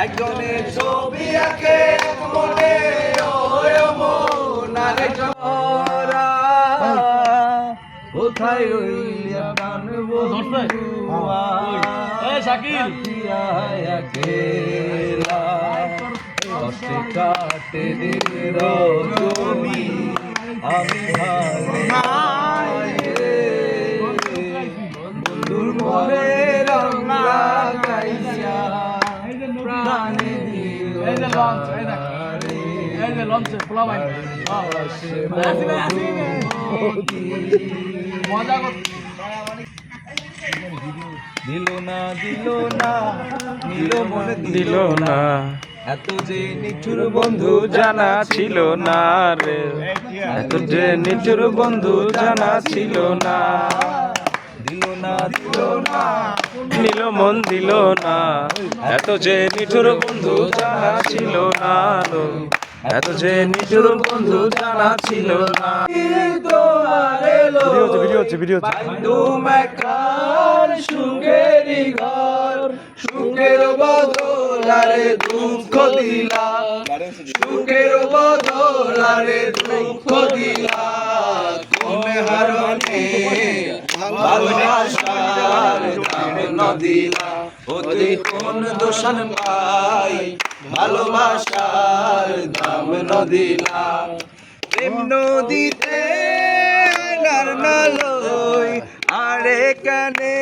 একজনের ছবি আঁকে মনে নারে জরা কোথায় রইলিয়া প্রাণ বন্ধু শাকিল একলা কষ্টে কাটে দিন রজনী আমি বন্ধুর মনে রং লাগাইয়া প্রাণে দিল না নীল মনে দিল না এত যে নিঠুর বন্ধু জানা ছিল না রে এত যে নিঠুর বন্ধু জানা ছিল না দিল না নীল মন দিল না এত যে নিঠুর বন্ধু জানা ছিল না এত যে নিঠুর বন্ধু জানা ছিল না ভিডিও সুখেরই ঘর সুখের বদলারে দুঃখ দিলা সুখের বদলারে দুঃখ দিলা কোন হারণে ভালোবাসার দাম দিলা ওতে কোন দোষণ পাই ভালোবাসার দাম দিলা প্রেম নদীতে নার নালই আরে কানে